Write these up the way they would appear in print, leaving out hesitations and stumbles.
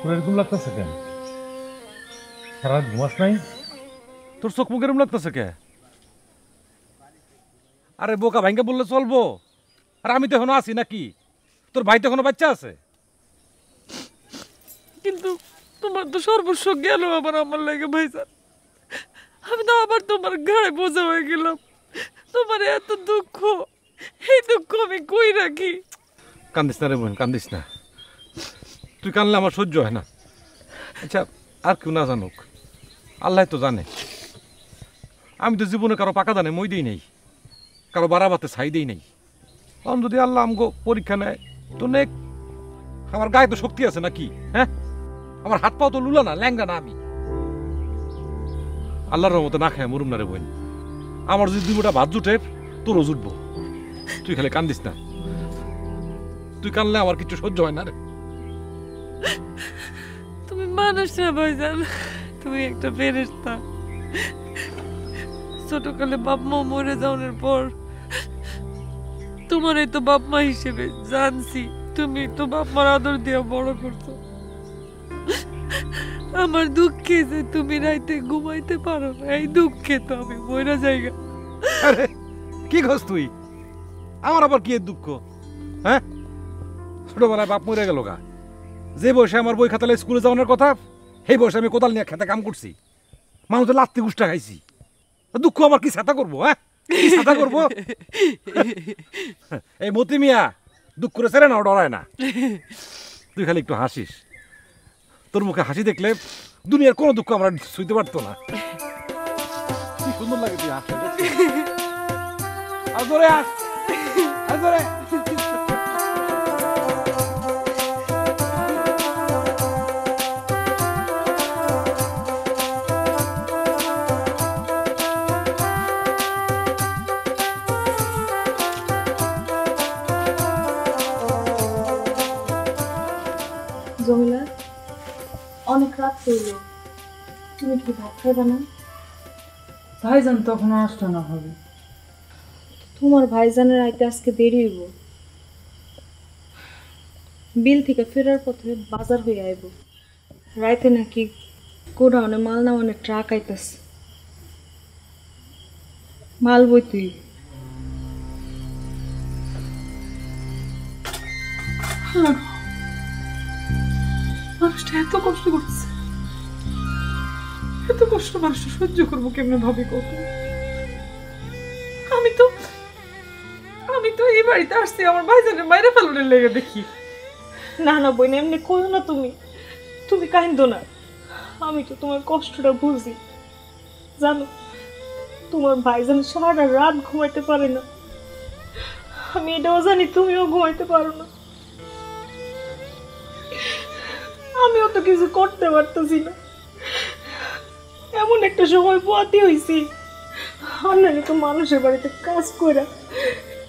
তোর এরকম লাগতেছে কেন? সারা রাত ঘুমাস নাই? তোর চোখ মুখ এরকম লাগতেছে কে? আরে বোকা ভাঙ্গা বললে চলবো? আর আমি তো এখনো আছি নাকি? তোর ভাই তো এখনো বাচ্চা আছে। কিন্তু তোমার তো সর্বস্ব গেল আবার আমার লাগে ভাইজান। আমি তো আবার তোমার ঘাড়ে বোঝা হয়ে গেলাম। তোমার এত দুঃখ, এই দুঃখ আমি কই রাখি? কান্দিস না রে বোন, কান্দিস না। তুই কানলে আমার সহ্য হয় না। আচ্ছা, আর কেউ না জানুক, আল্লাহ তো জানে। আমি তো জীবনে কারো পাকা দানে মই দিই নেই, কারো বাড়াবাতে ছাই দিই নেই। তখন যদি আল্লাহ আমগো পরীক্ষা নেয় তো নেক। আমার গায়ে তো শক্তি আছে নাকি? হ্যাঁ, আমার হাত পাও তো লুলা না, ল্যাংড়া না আমি। আল্লাহর রহমতে না খায় মরুম না রে বোন। আমার যদি দুই মোটা ভাত জুটে তোরও জুটবো। তুই খালি কান্দিস না। তুই কানলে আমার কিছু সহ্য হয় না রে। তুমি মানুষ না ভাইজান, তুমি একটা ফেরেশতা। ছোটকালে বাপ মা মরে যাওয়ার পর তোমার এই তো বাপ মা হিসেবে জানছি। তুমি তো বাপ মার আদর দিয়ে বড় করছো। আমার দুঃখে যে তুমি রাইতে ঘুমাইতে পারো না, এই দুঃখে তো আমি মরে যাইগা। আরে কি খোঁজ তুই? আমার আবার কি এর দুঃখ? হ্যাঁ, ছোটবেলায় বাপ মরে গেল গা। যে বয়সে আমার বই খাতালে স্কুলে যাওয়ার কথা, সেই বয়সে আমি কোদাল নিয়ে খেতে কাম করছি। মানুষের লাত্তি গুষ্টা খাইছি। দুঃখ আমার কি ছাতা করবো? হ্যাঁ, কি ছাতা করবো? এই মতি মিয়া দুঃখ করে ছেড়ে না, ডরায় না। তুই খালি একটু হাসিস। তোর মুখে হাসি দেখলে দুনিয়ার কোনো দুঃখ আমরা সইতে পারতো না। কি সুন্দর লাগে তুই হাসতে। আর জোরে হাস, আর জোরে। জমিলা, অনেক রাত হইল, তুমি কি ভাত খাইবা না? ভাইজান তখন আসতো না হবে। তোমার ভাইজানের আইতে আজকে দেরি হইব। বিল থেকে ফেরার পথে বাজার হয়ে আইব। রাইতে নাকি গোডাউনে মাল নামানোর ট্রাক আইতাছে। মাল বই তুই। মানুষটা এত কষ্ট করছে, এত কষ্ট মানুষটা সহ্য করবো কেমনে ভাবি কত। আমি তো এই বাড়িতে আসছি আমার ভাইজানের মাইরে ফেলনের লেগে দেখি। না না বোন, এমনি কইও না তুমি। তুমি কাইন্দো না, আমি তো তোমার কষ্টটা বুঝি। জানো, তোমার ভাইজান সারা রাত ঘুমাইতে পারে না। আমি এটাও জানি তুমিও ঘুমাইতে পারো না। আমিও তো কিছু করতে পারতেছি না। এমন একটা সময় পোয়াতি হয়েছি, আমি তো মানুষের বাড়িতে কাজ করে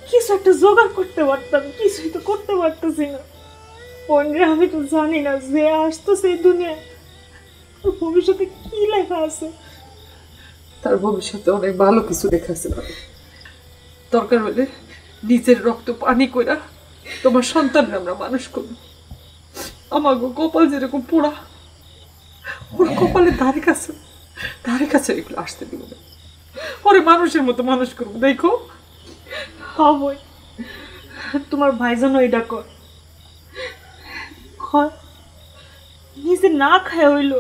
কিছু একটা জোগাড় করতে পারতাম, কিছুই তো করতে পারতেছি না। বোনরে, আমি তো জানি না যে আসতেছে এই দুনিয়ায় ভবিষ্যতে কি লেখা আছে। তার ভবিষ্যতে অনেক ভালো কিছু দেখাছে। দরকার হলে নিজের রক্ত পানি কইরা তোমার সন্তানরা আমরা মানুষ করব। আমার কপাল যেরকম পোড়া, ওর কপালের ধারে কাছে এগুলো আসতে দিব না। ওরে মানুষের মতো মানুষ করবো, দেখো। হবই, তোমার ভাইজানও এটা কর। নিজে না খায় হইলো,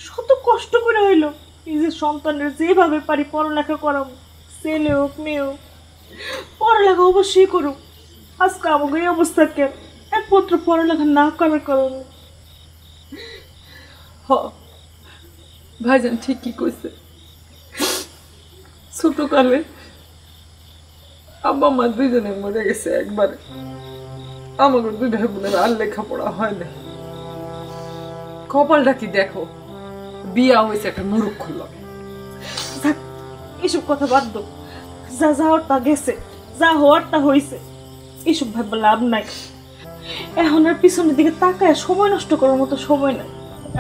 শত কষ্ট করে হইলো নিজের সন্তানের যেভাবে পারি পড়ালেখা করাবো। ছেলে হোক মেয়ে হোক, পড়ালেখা অবশ্যই করুক। আজকে আমাকে এই অবস্থা কেন? একমাত্র পড়ালেখা না করার কারণে। ভাইজান ঠিকই কইছে। ছোটকালে আব্বা মা দুইজনে মরে গেছে একবারে। আমাদের দুই ভাই বোনের আর লেখাপড়া হয় না। কপালটা কি দেখো, বিয়া হয়েছে একটা মুরুখ খুলল। এসব কথা বাদ দাও। যা যাওয়ার তা গেছে, যা হওয়ার তা হয়েছে। এসব ভাববার লাভ নাই। এখন আর পিছনের দিকে তাকায় সময় নষ্ট করার মতো সময় নাই।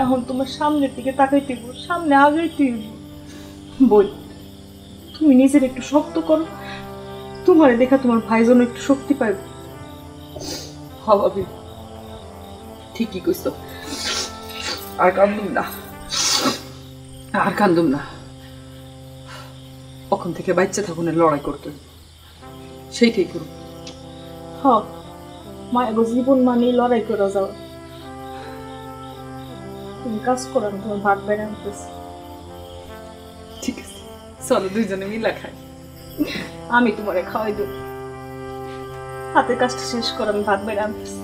এখন তোমার সামনের দিকে তাকাইতে হইব, সামনে আগাইতে হইব। বই, তুমি নিজের একটু শক্ত করো, তোমার দেখা তোমার ভাইজন একটু শক্তি পাইবে। হবে, ঠিকই কইছো। আর কান্দুম না, আর কান্দুম না। ওখান থেকে বাচ্চা থাকুন লড়াই করতে, সেইটাই করুন। হ মায়াগো জীবন মানে লড়াই করে যাও। তুমি কাজ করো, আমি তোমার ভাত বেড়ে আনতেছি। ঠিক আছে, চলো দুইজনে মিলা খাই। আমি তোমারে খাওয়াই দেব। হাতের কাজটা শেষ করে আমি ভাত বেড়ে আনতেছি।